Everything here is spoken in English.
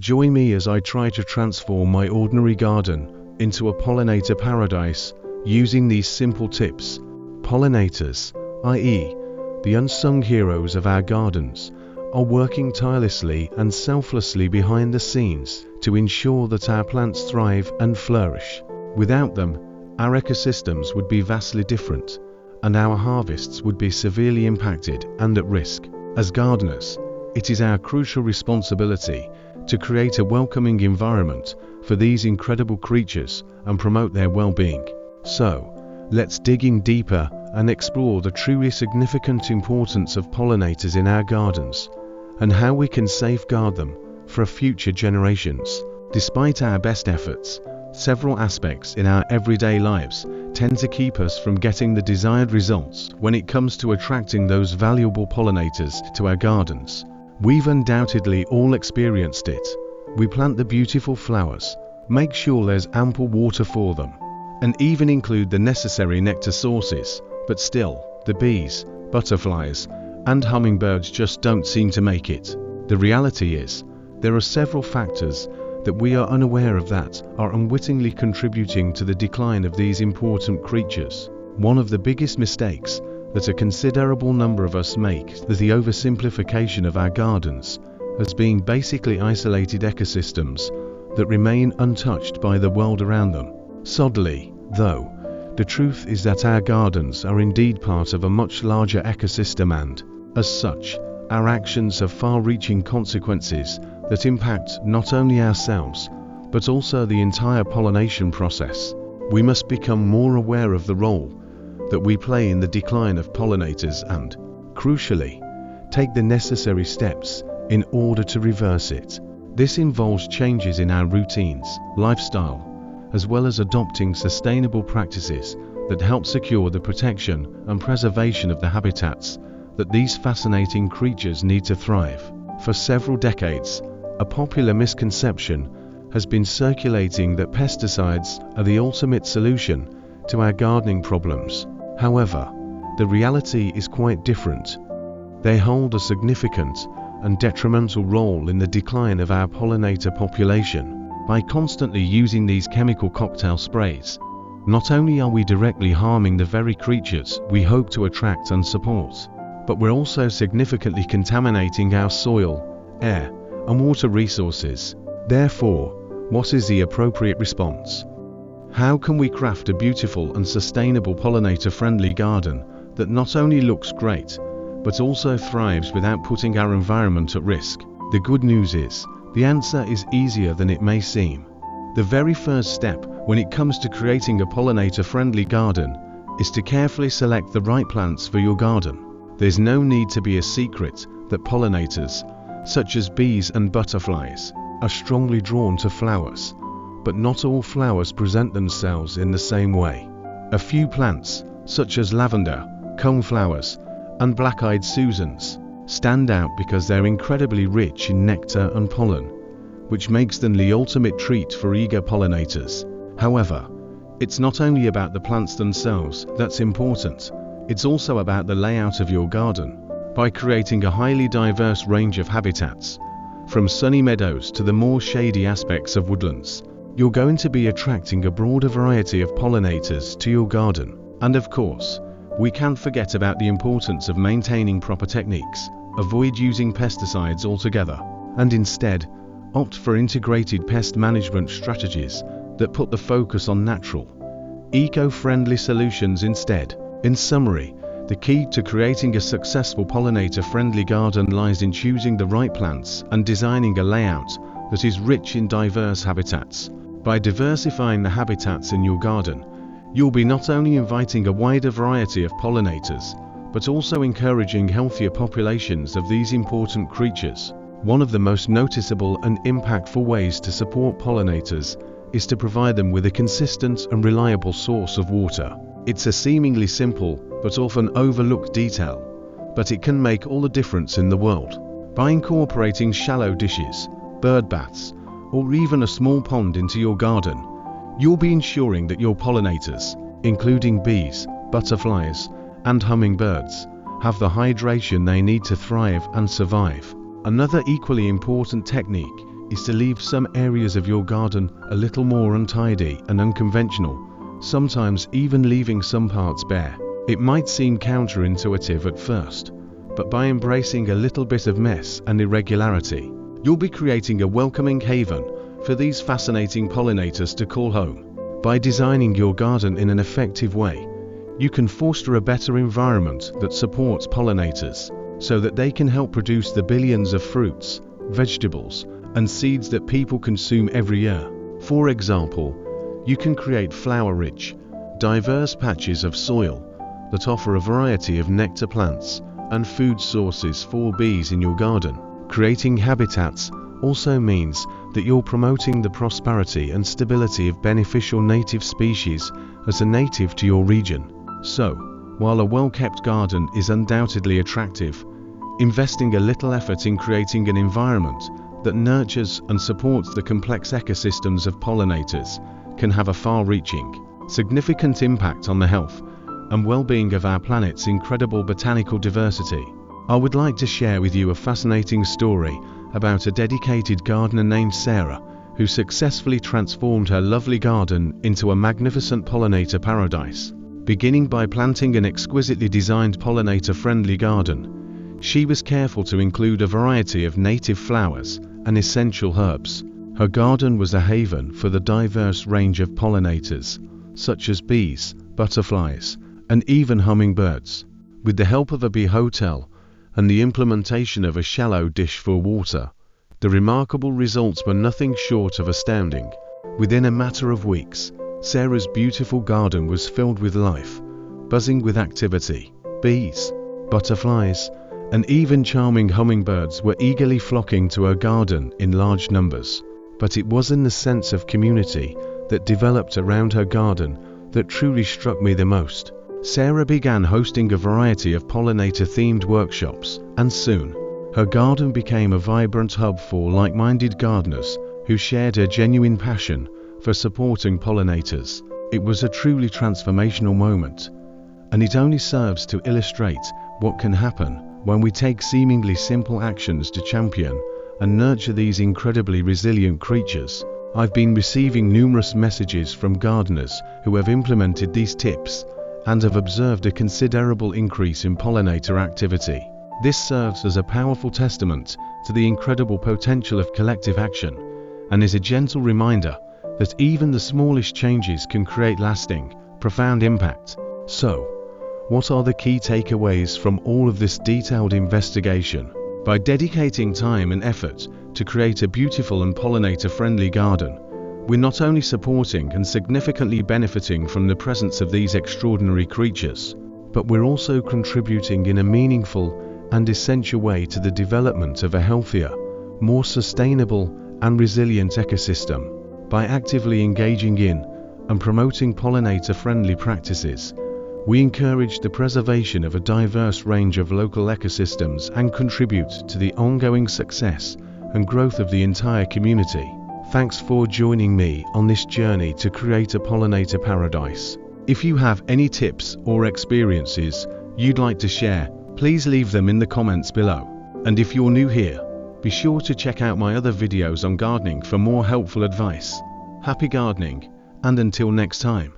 Join me as I try to transform my ordinary garden into a pollinator paradise using these simple tips. Pollinators, i.e., the unsung heroes of our gardens, are working tirelessly and selflessly behind the scenes to ensure that our plants thrive and flourish. Without them, our ecosystems would be vastly different, and our harvests would be severely impacted and at risk. As gardeners, it is our crucial responsibility to create a welcoming environment for these incredible creatures and promote their well-being. So, let's dig in deeper and explore the truly significant importance of pollinators in our gardens and how we can safeguard them for future generations. Despite our best efforts, several aspects in our everyday lives tend to keep us from getting the desired results when it comes to attracting those valuable pollinators to our gardens. We've undoubtedly all experienced it. We plant the beautiful flowers, make sure there's ample water for them, and even include the necessary nectar sources, but still, the bees, butterflies, and hummingbirds just don't seem to make it. The reality is, there are several factors that we are unaware of that are unwittingly contributing to the decline of these important creatures. One of the biggest mistakes that a considerable number of us make is the oversimplification of our gardens as being basically isolated ecosystems that remain untouched by the world around them. Sadly, though, the truth is that our gardens are indeed part of a much larger ecosystem and, as such, our actions have far-reaching consequences that impact not only ourselves, but also the entire pollination process. We must become more aware of the role that we play in the decline of pollinators and, crucially, take the necessary steps in order to reverse it. This involves changes in our routines, lifestyle, as well as adopting sustainable practices that help secure the protection and preservation of the habitats that these fascinating creatures need to thrive. For several decades, a popular misconception has been circulating that pesticides are the ultimate solution to our gardening problems. However, the reality is quite different. They hold a significant and detrimental role in the decline of our pollinator population. By constantly using these chemical cocktail sprays, not only are we directly harming the very creatures we hope to attract and support, but we're also significantly contaminating our soil, air, and water resources. Therefore, what is the appropriate response? How can we craft a beautiful and sustainable pollinator-friendly garden that not only looks great, but also thrives without putting our environment at risk? The good news is, the answer is easier than it may seem. The very first step when it comes to creating a pollinator-friendly garden is to carefully select the right plants for your garden. There's no need to be a secret that pollinators, such as bees and butterflies, are strongly drawn to flowers, but not all flowers present themselves in the same way. A few plants, such as lavender, coneflowers, and black-eyed Susans, stand out because they're incredibly rich in nectar and pollen, which makes them the ultimate treat for eager pollinators. However, it's not only about the plants themselves that's important, it's also about the layout of your garden. By creating a highly diverse range of habitats, from sunny meadows to the more shady aspects of woodlands, you're going to be attracting a broader variety of pollinators to your garden. And of course, we can't forget about the importance of maintaining proper techniques. Avoid using pesticides altogether, and instead, opt for integrated pest management strategies that put the focus on natural, eco-friendly solutions instead. In summary, the key to creating a successful pollinator-friendly garden lies in choosing the right plants and designing a layout that is rich in diverse habitats. By diversifying the habitats in your garden, you'll be not only inviting a wider variety of pollinators, but also encouraging healthier populations of these important creatures. One of the most noticeable and impactful ways to support pollinators is to provide them with a consistent and reliable source of water. It's a seemingly simple, but often overlooked detail, but it can make all the difference in the world. By incorporating shallow dishes, bird baths, or even a small pond into your garden, you'll be ensuring that your pollinators, including bees, butterflies, and hummingbirds, have the hydration they need to thrive and survive. Another equally important technique is to leave some areas of your garden a little more untidy and unconventional, sometimes even leaving some parts bare. It might seem counterintuitive at first, but by embracing a little bit of mess and irregularity, you'll be creating a welcoming haven for these fascinating pollinators to call home. By designing your garden in an effective way, you can foster a better environment that supports pollinators, so that they can help produce the billions of fruits, vegetables, and seeds that people consume every year. For example, you can create flower-rich, diverse patches of soil that offer a variety of nectar plants and food sources for bees in your garden. Creating habitats also means that you're promoting the prosperity and stability of beneficial native species as a native to your region. So, while a well-kept garden is undoubtedly attractive, investing a little effort in creating an environment that nurtures and supports the complex ecosystems of pollinators can have a far-reaching, significant impact on the health and well-being of our planet's incredible botanical diversity. I would like to share with you a fascinating story about a dedicated gardener named Sarah, who successfully transformed her lovely garden into a magnificent pollinator paradise. Beginning by planting an exquisitely designed pollinator-friendly garden, she was careful to include a variety of native flowers and essential herbs. Her garden was a haven for the diverse range of pollinators, such as bees, butterflies, and even hummingbirds. With the help of a bee hotel and the implementation of a shallow dish for water, the remarkable results were nothing short of astounding. Within a matter of weeks, Sarah's beautiful garden was filled with life, buzzing with activity. Bees, butterflies, and even charming hummingbirds were eagerly flocking to her garden in large numbers. But it was in the sense of community that developed around her garden that truly struck me the most. Sarah began hosting a variety of pollinator-themed workshops, and soon, her garden became a vibrant hub for like-minded gardeners who shared her genuine passion for supporting pollinators. It was a truly transformational moment, and it only serves to illustrate what can happen when we take seemingly simple actions to champion and nurture these incredibly resilient creatures. I've been receiving numerous messages from gardeners who have implemented these tips and have observed a considerable increase in pollinator activity. This serves as a powerful testament to the incredible potential of collective action, and is a gentle reminder that even the smallest changes can create lasting, profound impact. So, what are the key takeaways from all of this detailed investigation? By dedicating time and effort to create a beautiful and pollinator-friendly garden, we're not only supporting and significantly benefiting from the presence of these extraordinary creatures, but we're also contributing in a meaningful and essential way to the development of a healthier, more sustainable and resilient ecosystem. By actively engaging in and promoting pollinator-friendly practices, we encourage the preservation of a diverse range of local ecosystems and contribute to the ongoing success and growth of the entire community. Thanks for joining me on this journey to create a pollinator paradise. If you have any tips or experiences you'd like to share, please leave them in the comments below. And if you're new here, be sure to check out my other videos on gardening for more helpful advice. Happy gardening, and until next time.